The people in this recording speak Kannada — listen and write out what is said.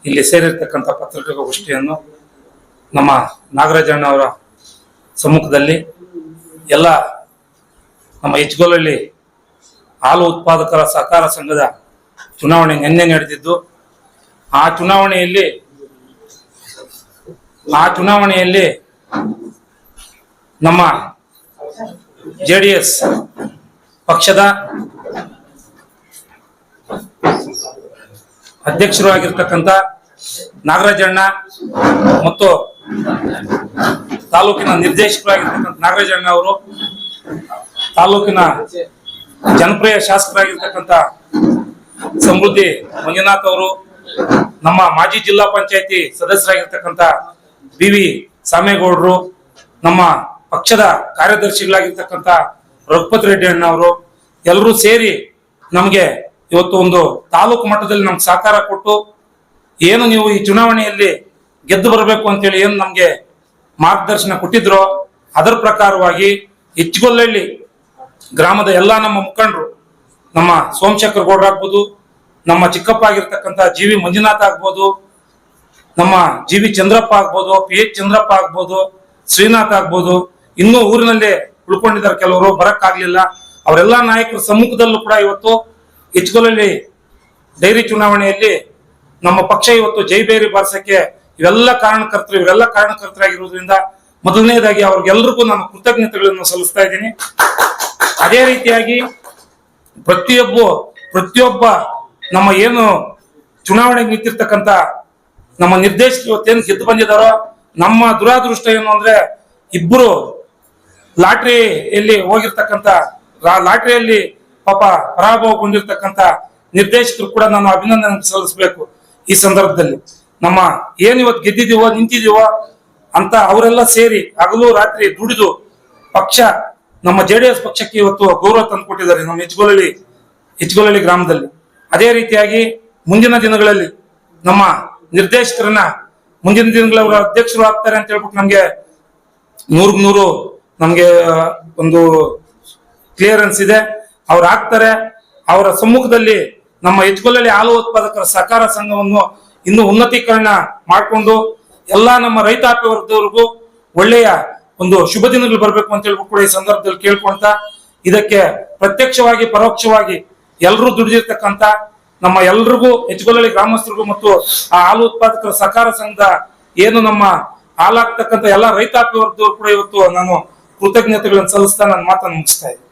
ಇಲ್ಲಿ ಸೇರಿರ್ತಕ್ಕಂಥ ಪತ್ರಿಕಾಗೋಷ್ಠಿಯನ್ನು ನಮ್ಮ ನಾಗರಾಜಣ್ಣ ಅವರ ಸಮ್ಮುಖದಲ್ಲಿ ಎಲ್ಲ ನಮ್ಮ ಇಚ್ಗೋಲಹಳ್ಳಿ ಹಾಲು ಉತ್ಪಾದಕರ ಸಹಕಾರ ಸಂಘದ ಚುನಾವಣೆ ನಿನ್ನೆ ನಡೆದಿದ್ದು, ಆ ಚುನಾವಣೆಯಲ್ಲಿ ನಮ್ಮ JDS ಪಕ್ಷದ ಅಧ್ಯಕ್ಷರು ಆಗಿರ್ತಕ್ಕಂಥ ನಾಗರಾಜಣ್ಣ ಮತ್ತು ತಾಲೂಕಿನ ನಿರ್ದೇಶಕರಾಗಿರ್ತಕ್ಕಂಥ ನಾಗರಾಜಣ್ಣ ಅವರು, ತಾಲೂಕಿನ ಜನಪ್ರಿಯ ಶಾಸಕರಾಗಿರ್ತಕ್ಕಂಥ ಸಮೃದ್ಧಿ ಮಂಜುನಾಥ್ ಅವರು, ನಮ್ಮ ಮಾಜಿ ಜಿಲ್ಲಾ ಪಂಚಾಯತಿ ಸದಸ್ಯರಾಗಿರ್ತಕ್ಕಂಥ BV ಸಾಮೇಗೌಡರು, ನಮ್ಮ ಪಕ್ಷದ ಕಾರ್ಯದರ್ಶಿಗಳಾಗಿರ್ತಕ್ಕಂಥ ರಘುಪತಿ ರೆಡ್ಡಿ ಅಣ್ಣ ಅವರು ಎಲ್ಲರೂ ಸೇರಿ ನಮಗೆ ಇವತ್ತು ಒಂದು ತಾಲೂಕು ಮಟ್ಟದಲ್ಲಿ ನಮ್ಗೆ ಸಹಕಾರ ಕೊಟ್ಟು, ಏನು ನೀವು ಈ ಚುನಾವಣೆಯಲ್ಲಿ ಗೆದ್ದು ಬರಬೇಕು ಅಂತೇಳಿ ಏನು ನಮ್ಗೆ ಮಾರ್ಗದರ್ಶನ ಕೊಟ್ಟಿದ್ರು, ಅದರ ಪ್ರಕಾರವಾಗಿ ಇಚ್ಗೋಲಹಳ್ಳಿ ಗ್ರಾಮದ ಎಲ್ಲಾ ನಮ್ಮ ಮುಖಂಡರು, ನಮ್ಮ ಸೋಮಶೇಖರ್ ಗೌಡ್ರ ಆಗ್ಬೋದು, ನಮ್ಮ ಚಿಕ್ಕಪ್ಪ ಆಗಿರ್ತಕ್ಕಂಥ GV ಮಂಜುನಾಥ್ ಆಗ್ಬೋದು, ನಮ್ಮ GV ಚಂದ್ರಪ್ಪ ಆಗ್ಬೋದು, PH ಚಂದ್ರಪ್ಪ ಆಗ್ಬೋದು, ಶ್ರೀನಾಥ್ ಆಗ್ಬೋದು, ಇನ್ನೂ ಊರಿನಲ್ಲಿ ಉಳ್ಕೊಂಡಿದ್ದಾರೆ, ಕೆಲವರು ಬರಕ್ಕಾಗ್ಲಿಲ್ಲ. ಅವರೆಲ್ಲಾ ನಾಯಕರ ಸಮ್ಮುಖದಲ್ಲೂ ಕೂಡ ಇವತ್ತು ಇಚ್ಗೋಲಹಳ್ಳಿ ಡೈರಿ ಚುನಾವಣೆಯಲ್ಲಿ ನಮ್ಮ ಪಕ್ಷ ಇವತ್ತು ಜೈಬೇರಿ ಬಾರಿಸಕ್ಕೆ ಇವರೆಲ್ಲ ಕಾರಣಕರ್ತರಾಗಿರುವುದರಿಂದ ಮೊದಲನೇದಾಗಿ ಅವ್ರಿಗೆಲ್ರಿಗೂ ನಾನು ಕೃತಜ್ಞತೆಗಳನ್ನು ಸಲ್ಲಿಸ್ತಾ ಇದ್ದೀನಿ. ಅದೇ ರೀತಿಯಾಗಿ ಪ್ರತಿಯೊಬ್ಬ ನಮ್ಮ ಏನು ಚುನಾವಣೆಗೆ ನಿಂತಿರ್ತಕ್ಕಂಥ ನಮ್ಮ ನಿರ್ದೇಶಕರು ಇವತ್ತೇನು ಗೆದ್ದು ಬಂದಿದ್ದಾರೋ, ನಮ್ಮ ದುರಾದೃಷ್ಟ ಏನು ಅಂದ್ರೆ ಇಬ್ಬರು ಲಾಟ್ರಿಯಲ್ಲಿ ಹೋಗಿರ್ತಕ್ಕಂಥ ಲಾಟ್ರಿಯಲ್ಲಿ ಪಾಪ ಪರಾಭವಗೊಂಡಿರ್ತಕ್ಕಂಥ ನಿರ್ದೇಶಕರು ಕೂಡ ನಾನು ಅಭಿನಂದನೆ ಸಲ್ಲಿಸಬೇಕು. ಈ ಸಂದರ್ಭದಲ್ಲಿ ನಮ್ಮ ಏನ್ ಇವತ್ತು ಗೆದ್ದಿದೀವೋ ನಿಂತಿದೀವೋ ಅಂತ ಅವರೆಲ್ಲ ಸೇರಿ ಹಗಲು ರಾತ್ರಿ ದುಡಿದು ಪಕ್ಷ ನಮ್ಮ JDS ಪಕ್ಷಕ್ಕೆ ಇವತ್ತು ಗೌರವ ತಂದು ಕೊಟ್ಟಿದ್ದಾರೆ ನಮ್ಮ ಇಚ್ಗೋಲಹಳ್ಳಿ ಗ್ರಾಮದಲ್ಲಿ. ಅದೇ ರೀತಿಯಾಗಿ ಮುಂದಿನ ದಿನಗಳಲ್ಲಿ ನಮ್ಮ ನಿರ್ದೇಶಕರನ್ನ ಮುಂದಿನ ದಿನಗಳ ಅವರ ಅಧ್ಯಕ್ಷರು ಆಗ್ತಾರೆ ಅಂತ ಹೇಳ್ಬಿಟ್ಟು ನಮ್ಗೆ 100% ನಮ್ಗೆ ಒಂದು ಕ್ಲಿಯರೆನ್ಸ್ ಇದೆ. ಅವ್ರು ಆಗ್ತಾರೆ. ಅವರ ಸಮ್ಮುಖದಲ್ಲಿ ನಮ್ಮ ಇಚ್ಗೋಲಹಳ್ಳಿ ಹಾಲು ಉತ್ಪಾದಕರ ಸಹಕಾರ ಸಂಘವನ್ನು ಇನ್ನೂ ಉನ್ನತೀಕರಣ ಮಾಡಿಕೊಂಡು ಎಲ್ಲಾ ನಮ್ಮ ರೈತಾಪಿ ವರ್ಗದವರಿಗೂ ಒಳ್ಳೆಯ ಒಂದು ಶುಭ ದಿನಗಳು ಬರಬೇಕು ಅಂತ ಹೇಳ್ಬಿಟ್ಟು ಕೂಡ ಈ ಸಂದರ್ಭದಲ್ಲಿ ಕೇಳ್ಕೊಂತ, ಇದಕ್ಕೆ ಪ್ರತ್ಯಕ್ಷವಾಗಿ ಪರೋಕ್ಷವಾಗಿ ಎಲ್ಲರೂ ದುಡಿದಿರ್ತಕ್ಕಂಥ ನಮ್ಮ ಎಲ್ರಿಗೂ ಇಚ್ಗೋಲಹಳ್ಳಿ ಗ್ರಾಮಸ್ಥರಿಗೂ ಮತ್ತು ಆ ಹಾಲು ಉತ್ಪಾದಕರ ಸಹಕಾರ ಸಂಘದ ಏನು ನಮ್ಮ ಹಾಲಾಗ್ತಕ್ಕಂಥ ಎಲ್ಲ ರೈತಾಪಿ ವರ್ಗದವರು ಕೂಡ ಇವತ್ತು ನಾನು ಕೃತಜ್ಞತೆಗಳನ್ನು ಸಲ್ಲಿಸ್ತಾ ನನ್ನ ಮಾತನ್ನು ಮುಗಿಸ್ತಾ ಇದ್ದೀನಿ.